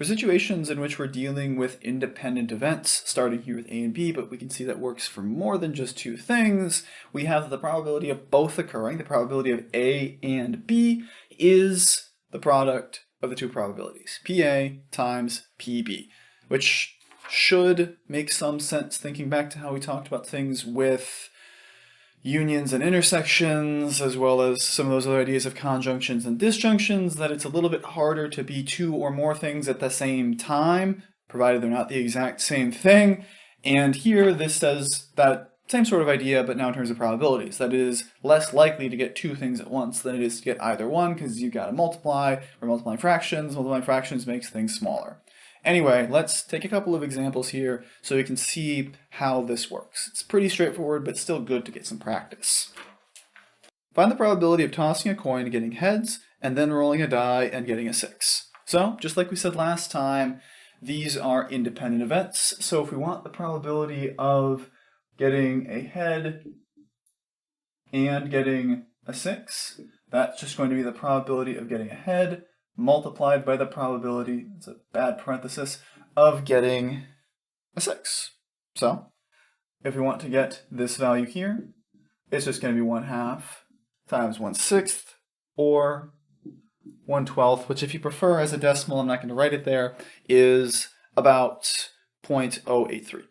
For situations in which we're dealing with independent events, starting here with A and B, but we can see that works for more than just two things, we have the probability of both occurring. The probability of A and B is the product of the two probabilities, PA times PB, which should make some sense thinking back to how we talked about things with unions and intersections, as well as some of those other ideas of conjunctions and disjunctions, that it's a little bit harder to be two or more things at the same time, provided they're not the exact same thing. And here this says that same sort of idea, but now in terms of probabilities. That it is less likely to get two things at once than it is to get either one, because you've got to multiply, or multiplying fractions. Multiplying fractions makes things smaller. Anyway, let's take a couple of examples here so we can see how this works. It's pretty straightforward, but still good to get some practice. Find the probability of tossing a coin and getting heads, and then rolling a die and getting a 6. So, just like we said last time, these are independent events. So if we want the probability of getting a head and getting a 6, that's just going to be the probability of getting a head multiplied by the probability, it's a bad parenthesis, of getting a 6. So, if we want to get this value here, it's just going to be 1/2 times 1/6, or 1/12, which if you prefer as a decimal, I'm not going to write it there, is about 0.083.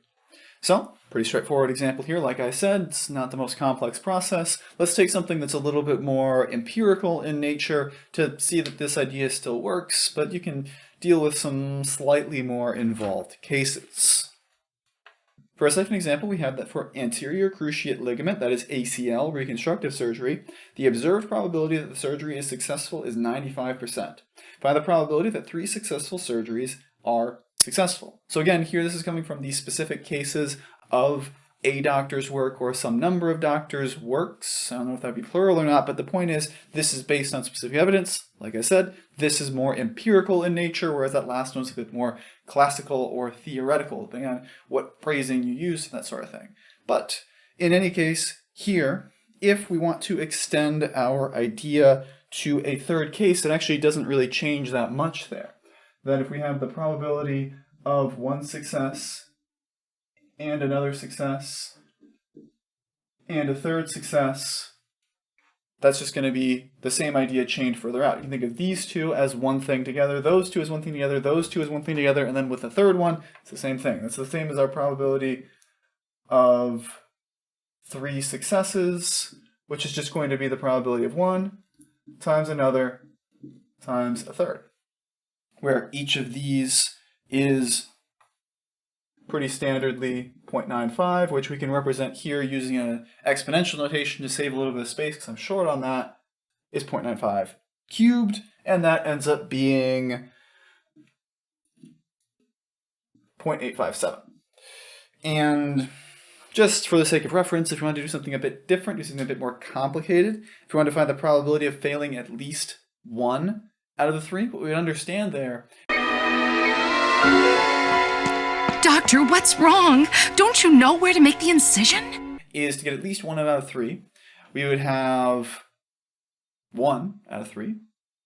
So, pretty straightforward example here. Like I said, it's not the most complex process. Let's take something that's a little bit more empirical in nature to see that this idea still works, but you can deal with some slightly more involved cases. For a second example, we have that for anterior cruciate ligament, that is ACL, reconstructive surgery, the observed probability that the surgery is successful is 95%. Find the probability that 3 successful surgeries are successful. So again, here this is coming from the specific cases of a doctor's work or some number of doctors' works. I don't know if that would be plural or not, but the point is this is based on specific evidence. Like I said, this is more empirical in nature, whereas that last one's a bit more classical or theoretical, depending on what phrasing you use, that sort of thing. But in any case, here, if we want to extend our idea to a third case, it actually doesn't really change that much there. That if we have the probability of one success and another success and a third success, that's just going to be the same idea chained further out. You can think of these two as one thing together, those two as one thing together, those two as one thing together, and then with the third one, it's the same thing. That's the same as our probability of 3 successes, which is just going to be the probability of one times another times a third, where each of these is pretty standardly 0.95, which we can represent here using an exponential notation to save a little bit of space because I'm short on that, is 0.95 cubed, and that ends up being 0.857. And just for the sake of reference, if you want to do something a bit different, do something a bit more complicated, if you want to find the probability of failing at least 1 out of the 3, what we understand there. Doctor, what's wrong? Don't you know where to make the incision? Is to get at least 1 out of 3, we would have 1 out of 3,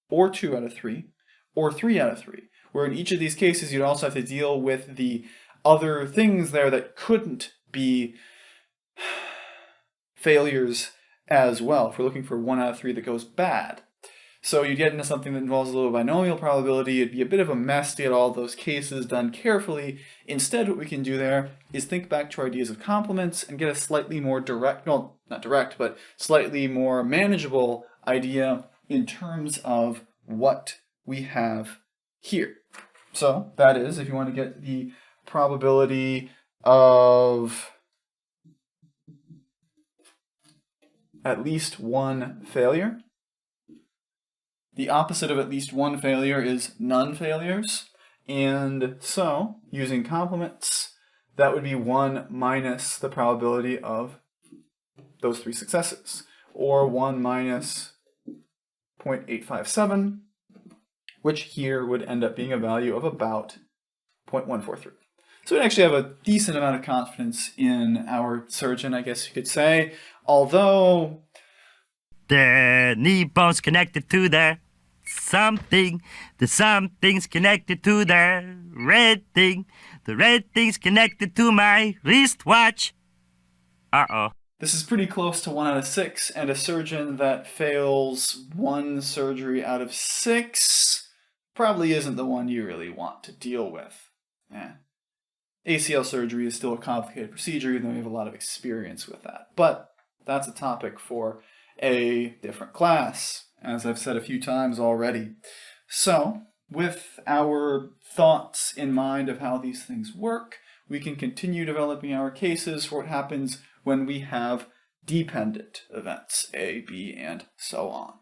or 2 out of 3, or 3 out of 3. Where in each of these cases, you'd also have to deal with the other things there that couldn't be failures as well, if we're looking for 1 out of 3 that goes bad. So you'd get into something that involves a little binomial probability. It'd be a bit of a mess to get all those cases done carefully. Instead, what we can do there is think back to our ideas of complements and get a slightly more direct, well, not direct, but slightly more manageable idea in terms of what we have here. So that is, if you want to get the probability of at least 1 failure, the opposite of at least 1 failure is none failures. And so, using complements, that would be 1 minus the probability of those 3 successes, or 1 minus 0.857, which here would end up being a value of about 0.143. So we actually have a decent amount of confidence in our surgeon, I guess you could say, although the knee bone's connected to the something. The something's connected to the red thing. The red thing's connected to my wristwatch. Uh-oh. This is pretty close to 1 out of 6, and a surgeon that fails 1 surgery out of 6 probably isn't the one you really want to deal with. ACL surgery is still a complicated procedure, even though we have a lot of experience with that. But that's a topic for a different class, as I've said a few times already. So, with our thoughts in mind of how these things work, we can continue developing our cases for what happens when we have dependent events, A, B, and so on.